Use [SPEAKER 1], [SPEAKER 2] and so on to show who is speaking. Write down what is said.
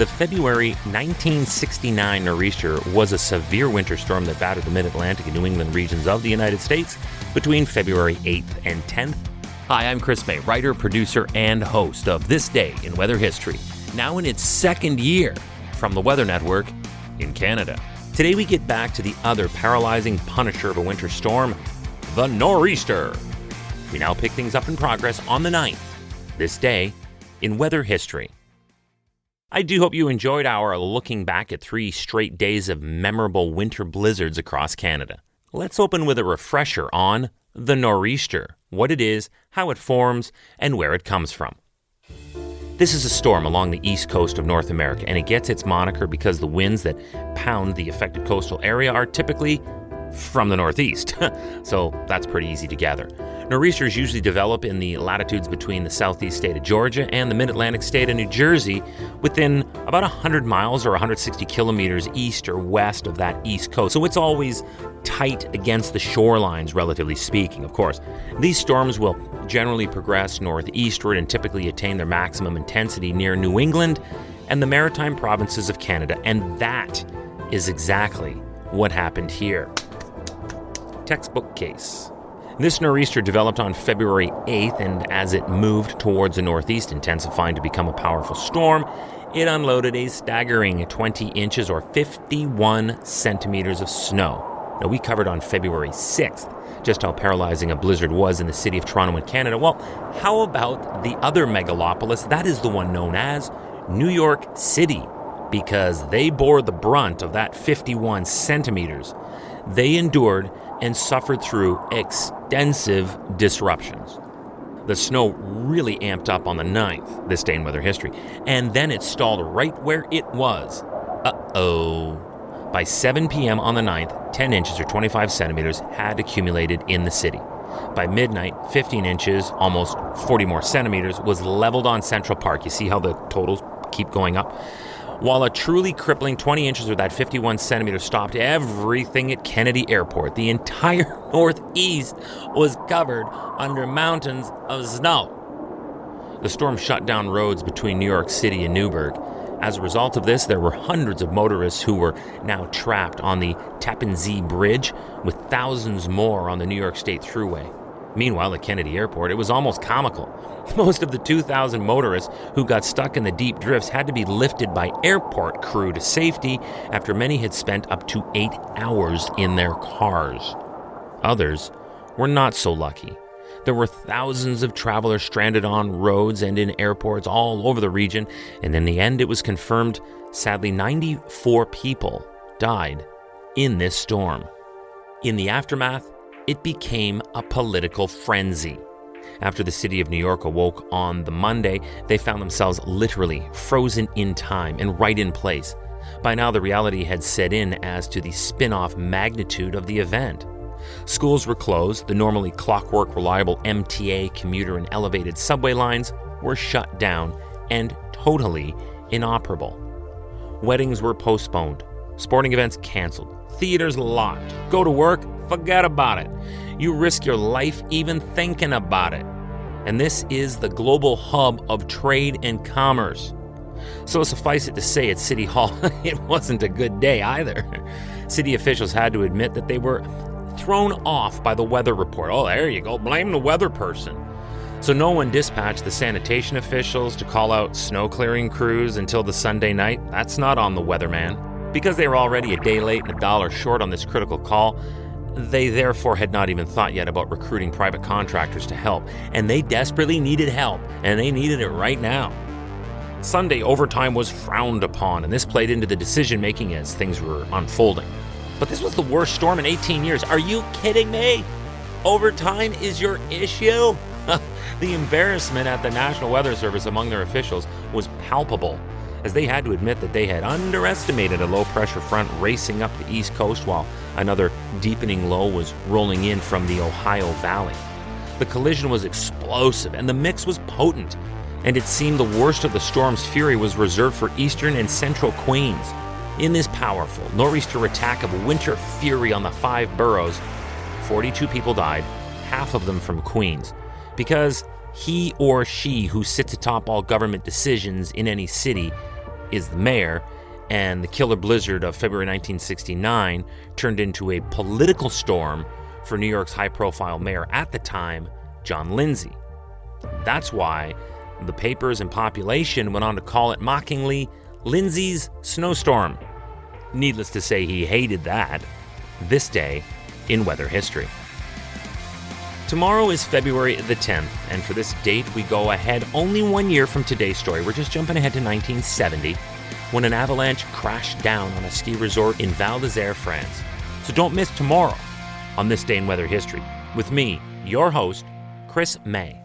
[SPEAKER 1] The February 1969 nor'easter was a severe winter storm that battered the mid-Atlantic and New England regions of the United States between February 8th and 10th. Hi, I'm Chris May, writer, producer, and host of This Day in Weather History, now in its second year from the Weather Network in Canada. Today we get back to the other paralyzing punisher of a winter storm, the nor'easter. We now pick things up in progress on the 9th, this day in weather history. I do hope you enjoyed our looking back at 3 straight days of memorable winter blizzards across Canada. Let's open with a refresher on the nor'easter, what it is, how it forms, and where it comes from. This is a storm along the east coast of North America, and it gets its moniker because the winds that pound the affected coastal area are typically from the northeast, so that's pretty easy to gather. Nor'easters usually develop in the latitudes between the southeast state of Georgia and the mid-Atlantic state of New Jersey within about 100 miles or 160 kilometers east or west of that east coast. So it's always tight against the shorelines, relatively speaking, of course. These storms will generally progress northeastward and typically attain their maximum intensity near New England and the maritime provinces of Canada. And that is exactly what happened here. Textbook case. This nor'easter developed on February 8th, and as it moved towards the northeast, intensifying to become a powerful storm, it unloaded a staggering 20 inches or 51 centimeters of snow. Now, we covered on February 6th just how paralyzing a blizzard was in the city of Toronto in Canada. Well, how about the other megalopolis? That is the one known as New York City, because they bore the brunt of that 51 centimeters. They endured and suffered through extensive disruptions. The snow really amped up on the 9th, this day in weather history, and then it stalled right where it was. By 7 p.m. on the 9th, 10 inches or 25 centimeters had accumulated in the city. By midnight, 15 inches, almost 40 more centimeters, was leveled on Central Park. You see how the totals keep going up? While a truly crippling 20 inches or that 51 centimeters stopped everything at Kennedy Airport, the entire northeast was covered under mountains of snow. The storm shut down roads between New York City and Newburgh. As a result of this, there were hundreds of motorists who were now trapped on the Tappan Zee Bridge, with thousands more on the New York State Thruway. Meanwhile, at Kennedy Airport, it was almost comical. Most of the 2,000 motorists who got stuck in the deep drifts had to be lifted by airport crew to safety after many had spent up to 8 hours in their cars. Others were not so lucky. There were thousands of travelers stranded on roads and in airports all over the region, and in the end it was confirmed, sadly, 94 people died in this storm. In the aftermath, it became a political frenzy. After the city of New York awoke on the Monday, they found themselves literally frozen in time and right in place. By now, the reality had set in as to the spin-off magnitude of the event. Schools were closed, the normally clockwork reliable MTA commuter and elevated subway lines were shut down and totally inoperable. Weddings were postponed, sporting events canceled, theaters locked. Go to work? Forget about it. You risk your life even thinking about it. And this is the global hub of trade and commerce. So suffice it to say, at City Hall, it wasn't a good day either. City officials had to admit that they were thrown off by the weather report. Oh, there you go. Blame the weather person. So no one dispatched the sanitation officials to call out snow clearing crews until the Sunday night. That's not on the weatherman. Because they were already a day late and $1 short on this critical call, they therefore had not even thought yet about recruiting private contractors to help. And they desperately needed help, and they needed it right now. Sunday overtime was frowned upon, and this played into the decision-making as things were unfolding. But this was the worst storm in 18 years. Are you kidding me? Overtime is your issue? The embarrassment at the National Weather Service among their officials was palpable, as they had to admit that they had underestimated a low-pressure front racing up the East Coast while another deepening low was rolling in from the Ohio Valley. The collision was explosive, and the mix was potent, and it seemed the worst of the storm's fury was reserved for eastern and central Queens. In this powerful nor'easter attack of winter fury on the 5 boroughs, 42 people died, half of them from Queens, because he or she who sits atop all government decisions in any city is the mayor, and the killer blizzard of February 1969 turned into a political storm for New York's high-profile mayor at the time, John Lindsay. That's why the papers and population went on to call it mockingly Lindsay's snowstorm. Needless to say, he hated that. This day in weather history. Tomorrow is February the 10th, and for this date we go ahead only 1 year from today's story. We're just jumping ahead to 1970, when an avalanche crashed down on a ski resort in Val d'Isère, France. So don't miss tomorrow on This Day in Weather History with me, your host, Chris May.